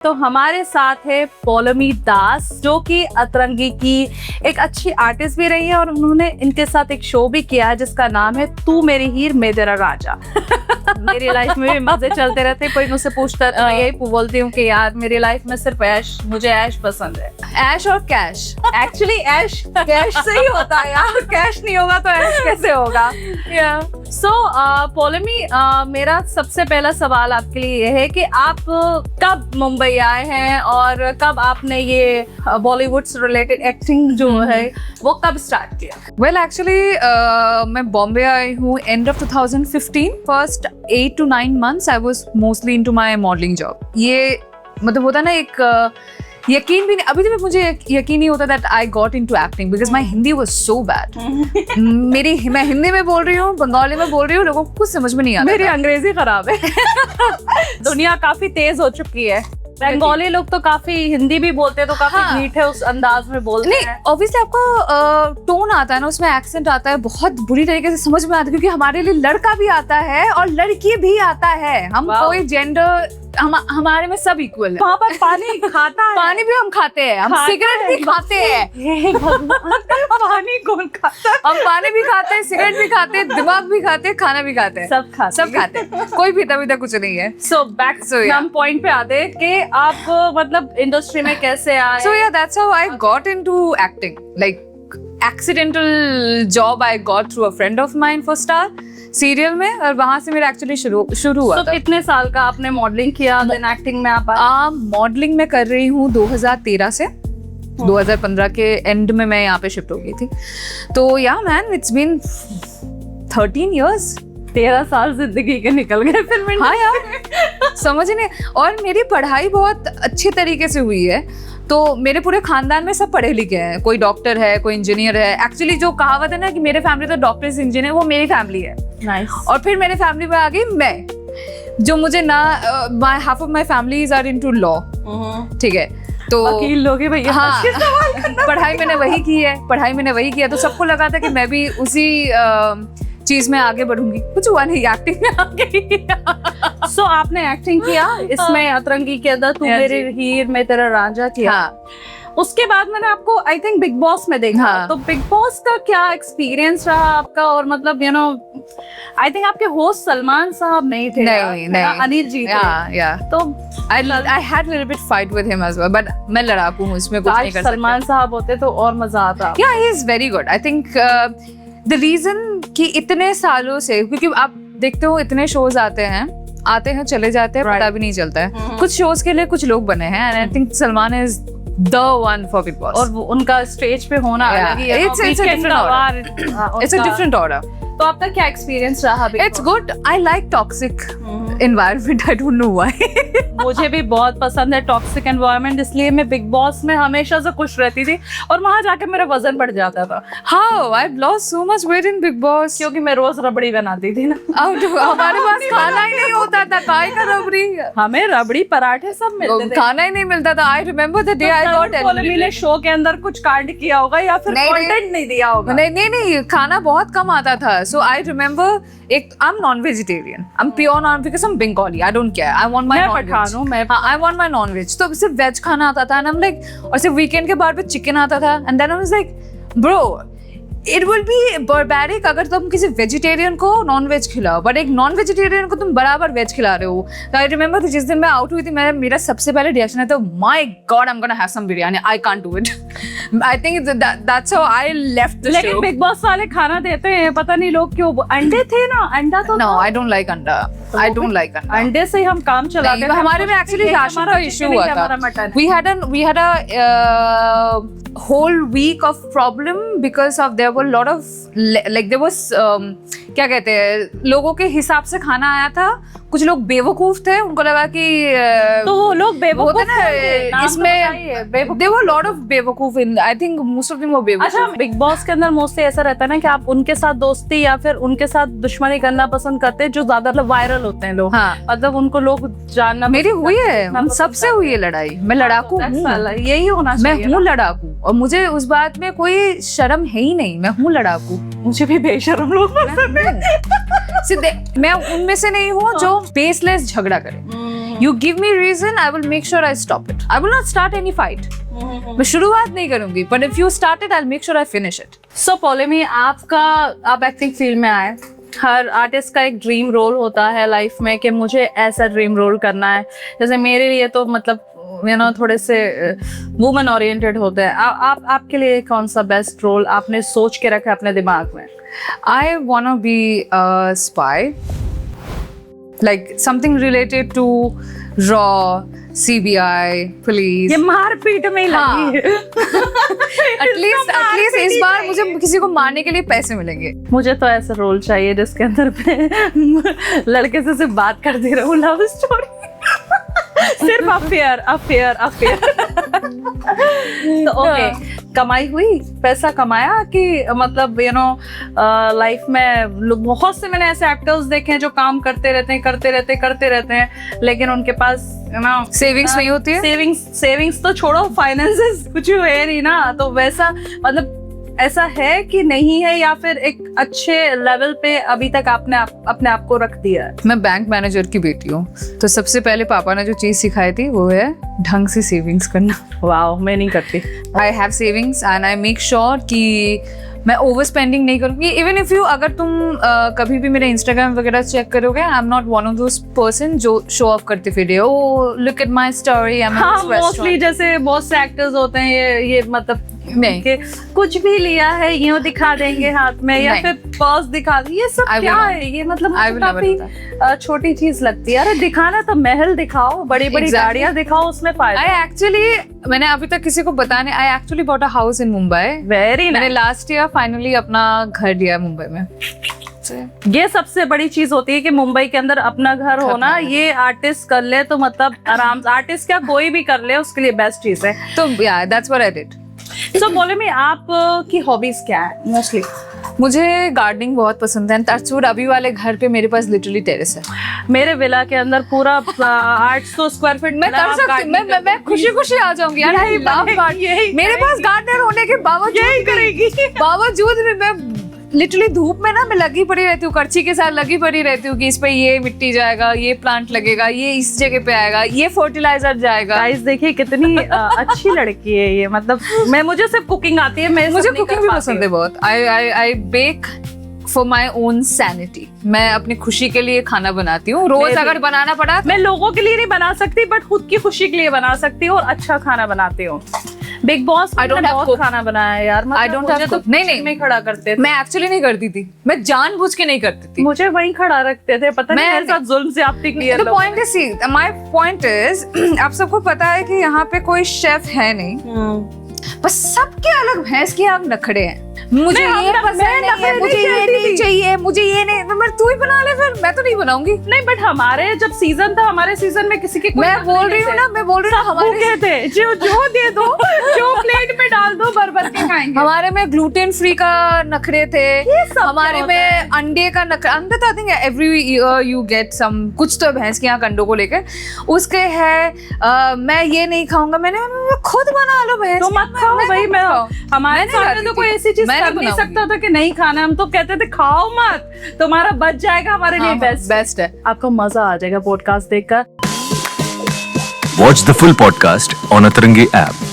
तो हमारे साथ है पौलमी दास, जो कि अतरंगी की एक अच्छी आर्टिस्ट भी रही है और उन्होंने इनके साथ एक शो भी किया है जिसका नाम है तू मेरी हीर मैं तेरा राजा। मेरी लाइफ में भी मजे चलते रहते, कोई मुझसे पूछता तो मैं यही बोलती हूँ कि यार मेरी लाइफ में सिर्फ ऐश, मुझे ऐश पसंद है। ऐश और कैश, एक्चुअली ऐश कैश से ही होता है यार, कैश नहीं होगा तो ऐश कैसे होगा। सो पौलमी, मेरा सबसे पहला सवाल आपके लिए ये है कि आप कब मुंबई आए हैं और कब आपने ये बॉलीवुड से रिलेटेड एक्टिंग जो है वो कब स्टार्ट किया? वेल एक्चुअली मैं बॉम्बे आई हूँ end of 2015। First 8 to 9 months I was mostly into my modelling job. ये मतलब होता ना एक यकीन भी नहीं, अभी भी मुझे यकीन नहीं होता that I got into acting because my Hindi was so bad. मैं हिंदी में बोल रही हूँ, बंगाली में बोल रही हूँ, लोगों को कुछ समझ में नहीं आता। मेरी अंग्रेजी खराब है। दुनिया काफी तेज हो चुकी है। बंगाली लोग तो काफी हिंदी भी बोलते हैं तो काफी मीठे उस अंदाज में बोलते हैं। ऑब्वियसली आपका टोन आता है ना, उसमें एक्सेंट आता है, बहुत बुरी तरीके से समझ में आता है क्योंकि हमारे लिए लड़का भी आता है और लड़की भी आता है। हम कोई जेंडर हमारे में सब इक्वल है। वहाँ पर पानी खाता है, पानी भी हम खाते हैं, हम सिगरेट भी खाते हैं। पानी कौन खाता है? हम पानी भी खाते हैं, सिगरेट भी खाते हैं, दिमाग भी खाते हैं, खाना भी खाते हैं, सब खाते हैं। कोई पीता पीता कुछ नहीं है। सो बैक हम पॉइंट पे आते हैं कि आप मतलब इंडस्ट्री में कैसे आए। So yeah, that's how I got into acting. Like accidental job I got through a friend of mine for Star serial में, और वहाँ से मेरा एक्चुअली शुरू हुआ था। कितने साल का आपने मॉडलिंग किया, देन एक्टिंग में आप आए? मॉडलिंग में कर रही हूँ 2013 से 2015 के एंड में मैं यहाँ पे शिफ्ट हो गई थी। तो या मैन, इट्स बीन 13 years। 13 साल जिंदगी के निकल गए फिल्म। हाँ यार, समझ नहीं। और मेरी पढ़ाई बहुत अच्छी तरीके से हुई है, तो मेरे पूरे खानदान में सब पढ़े लिखे हैं। कोई डॉक्टर है, कोई इंजीनियर है। एक्चुअली जो कहावत है ना कि मेरे फैमिली तो डॉक्टर्स इंजीनियर, वो मेरी फैमिली है। Nice. और फिर मेरे फैमिली में आ गई मैं, जो मुझे ना half of my families are into law. ठीक है, तो वकील लोग हैं भैया। हाँ, पढ़ाई मैंने वही किया, तो सबको लगा था कि मैं भी उसी चीज में आगे बढ़ूंगी। कुछ हुआ नहीं, एक्टिंग में आ गई। सो आपने एक्टिंग किया इसमें, अतरंगी के अंदर तू मेरी हीर मैं तेरा राजा किया। हाँ। उसके बाद मैंने आपको आई थिंक बिग बॉस में देखा। हाँ। तो बिग बॉस का क्या एक्सपीरियंस रहा आपका? और मतलब यू नो आई थिंक आपके होस्ट सलमान साहब नहीं थे, नहीं, अनिल जी थे। तो I had a little bit fight with him as well, but मैं लड़ाकू हूँ, इसमें कुछ नहीं कर सकते। सलमान साहब होते तो और मजा आता। Yeah, he is very good. I think the reason कि इतने सालों से, क्योंकि आप देखते हो इतने शोज आते हैं चले जाते हैं, पता भी नहीं चलता है। कुछ शोज के लिए कुछ लोग बने हैं, and I think Salman is the one for Big Boss. और उनका स्टेज पे होना अलग ही है। It's a different aura. It's a different aura. तो आपका क्या एक्सपीरियंस रहा? It's good. I like toxic environment. I don't know why. मुझे भी बहुत पसंद है टॉक्सिक एनवायरनमेंट, इसलिए मैं बिग बॉस में हमेशा से खुश रहती थी और वहां जाकर मेरा वजन बढ़ जाता था। How? I've lost so much weight in Big Boss. क्योंकि मैं रोज रबड़ी बनाती थी ना। हमारे पास खाना ही नहीं होता था, काय का रबड़ी? हमें रबड़ी पराठे सब मिलते थे, खाना ही नहीं मिलता था। I remember the day I got Paulami ने शो के अंदर कुछ कांड किया होगा या फिर कंटेंट नहीं दिया होगा। नहीं, खाना बहुत कम आता था। So I remember I'm non-vegetarian. I'm pure non because I'm Bengali. I don't care. I want my non-veg. I want my non-veg. तो सिर्फ वेज खाना आता था, and I'm like, और सिर्फ वीकेंड के बाद पे चिकन आता था, and then I was like, bro, it will be barbaric अगर तुम किसी वेजिटेरियन को नॉन वेज खिलाओ, बट एक नॉन वेजिटेरियन को तुम बराबर वेज खिला रहे हो। तो आई रिमेंबर जिस दिन मैं आउट हुई थी, मेरा सबसे पहले रिएक्शन है तो my god, I am gonna have some biryani, I can't do it. I think that's how I left the show. लेकिन बिग बॉस वाले खाना देते हैं, पता नहीं लोग क्यों। अंडे थे ना, अंडा तो नो, आई डोंट लाइक अंडा। आई डोंट लाइक अंडा। अंडे से हम काम चलाते थे। हमारे में एक्चुअली राशन का इशू हुआ था। We had a whole week of problem because of there were a lot of like there was क्या कहते हैं, लोगों के हिसाब से खाना आया था। कुछ लोग बेवकूफ थे, उनको लगा कि तो वो लोग बेवकूफ होते ना इसमें। there were a lot of बेवकूफ in, I think most of them were बेवकूफ। अच्छा, बिग बॉस के अंदर मोस्टली ऐसा रहता है ना कि आप उनके साथ दोस्ती या फिर उनके साथ दुश्मनी करना पसंद करते हैं जो ज्यादा वायरल होते हैं लोग। हाँ। मतलब उनको लोग जानना। मेरी हुई है, सबसे हुई है लड़ाई। मैं लड़ाकू हूँ, यही होना चाहिए। मैं हूँ लड़ाकू, और मुझे उस बात में कोई शर्म है ही नहीं। मैं हूँ लड़ाकू। मुझे भी बेशर्म लोग पसंद है। मैं उनमें से नहीं हूँ जो बेसलेस झगड़ा करे। You give me reason, I will make sure I stop it. I will not start any fight. मैं शुरुआत नहीं करूंगी, but if you start it, I'll make sure I finish it. सो पॉलेमी, आप एक्टिंग फील्ड में आए, हर artist का एक dream role होता है लाइफ में कि मुझे ऐसा ड्रीम रोल करना है। जैसे मेरे लिए तो मतलब थोड़े से वुमन ओरिएंटेड होते हैं। आपके लिए कौन सा बेस्ट रोल आपने सोच के रखा है अपने दिमाग में? I wanna be a spy, like something related to raw, CBI, police. ये मारपीट में ही लगी है। At least इस बार मुझे किसी को मारने के लिए पैसे मिलेंगे। मुझे तो ऐसा रोल चाहिए जिसके अंदर मैं लड़के से सिर्फ बात करती रहूं, लव स्टोरी सिर्फ अफेयर। तो ओके, कमाई हुई, पैसा कमाया कि मतलब लाइफ में बहुत से मैंने ऐसे एक्टर्स देखे हैं जो काम करते रहते हैं लेकिन उनके पास सेविंग्स नहीं होती है। सेविंग्स तो छोड़ो, फाइनेंसेस कुछ है नहीं ना। तो वैसा मतलब ऐसा है कि नहीं है, या फिर एक अच्छे लेवल पे अभी तक आपने अपने आप को रख दिया है? मैं बैंक मैनेजर की बेटी हूँ, तो सबसे पहले पापा ने जो चीज सिखाई थी वो है ढंग से सेविंग्स करना। वाओ, मैं नहीं करती। I have savings and I make sure कि मैं ओवर स्पेंडिंग नहीं करूँगी। इवन इफ यू, अगर तुम कभी भी मेरे इंस्टाग्राम वगैरह चेक करोगे, I am not one of those person जो शो ऑफ करते फिर oh look at my story. हाँ, मोस्टली जैसे बहुत से एक्टर्स होते हैं ये मतलब नहीं, कि कुछ भी लिया है यूं दिखा देंगे हाथ में, या फिर पर्स दिखा देंगे। ये सब क्या है? ये मतलब काफी छोटी चीज लगती है। अरे दिखाना तो महल दिखाओ, बड़ी बड़ी गाड़ियां दिखाओ, उसमें फायदा। मैंने अभी तक किसी को बताने, I actually bought a house in Mumbai. Very मैंने लास्ट ईयर फाइनली अपना घर लिया मुंबई में। ये सबसे बड़ी चीज होती है कि मुंबई के अंदर अपना घर होना। ये आर्टिस्ट कर ले तो मतलब आराम से, आर्टिस्ट क्या कोई भी कर ले उसके लिए बेस्ट चीज है। तो या दैट्स व्हाट आई डिड। सो बोले में आप की हॉबीज क्या है मोस्टली? मुझे गार्डनिंग बहुत पसंद है। टचवुड अभी वाले घर पे मेरे पास लिटरली टेरेस है। मेरे विला के अंदर पूरा 800 स्क्वायर फीट मैं कर सकती हूँ। मैं खुशी आ जाऊंगी यार। मेरे पास गार्डनर होने के बावजूद भी मैं लिटरली धूप में ना मैं लगी पड़ी रहती हूँ, करची के साथ लगी पड़ी रहती हूँ कि इस पे ये मिट्टी जाएगा, ये प्लांट लगेगा, ये इस जगह पे आएगा, ये फर्टिलाइजर जाएगा। गाइस देखिए कितनी अच्छी लड़की है ये। मतलब मुझे सिर्फ कुकिंग आती है, मुझे कुकिंग भी पसंद है बहुत। I bake for my own sanity. मैं अपनी खुशी के लिए खाना बनाती हूँ। रोज अगर बनाना पड़ा, मैं लोगों के लिए नहीं बना सकती बट खुद की खुशी के लिए बना सकती हूँ और अच्छा खाना बनाती हूँ। Big boss I don't have खाना बनाया यार। आई डोंट हैव तो नहीं में खड़ा करते थे। मैं एक्चुअली नहीं करती थी, मैं जानबूझ के नहीं करती थी। मुझे वहीं खड़ा रखते थे, पता नहीं मेरे साथ जुल्म ज्यादती की है। Point is, see my point is, आप सबको पता है कि यहाँ पे कोई शेफ है नहीं, बस सबके अलग भैंस की आग नखड़े हैं। मुझे ये पसंद नहीं है, मुझे ये नहीं चाहिए, मुझे ये नहीं। मैं तू ही बना ले फिर, मैं तो नहीं बनाऊंगी। नहीं बट हमारे जब सीजन था, हमारे सीजन में किसी के मैं बोल रही हूँ ना हमारे थे जो दे दो, जो प्लेट में डाल दो, भर के खाएंगे। हमारे में ग्लूटेन फ्री का नखरे थे, हमारे में अंडे का नखरा। अंडे तो I think every year you get some, कुछ तो भैंस के यहाँ अंडों को लेकर उसके है। मैं ये नहीं खाऊंगा, मैंने खुद बना लो भैंस। तो मत खाओ भाई। मैं हमारे सामने तो कोई ऐसी चीज कर नहीं सकता था कि नहीं खाना। हम तो कहते थे खाओ मत, तुम्हारा बच जाएगा, हमारे लिए बेस्ट है। आपको मजा आ जाएगा पॉडकास्ट देखकर। Watch the full podcast on Atarangi app.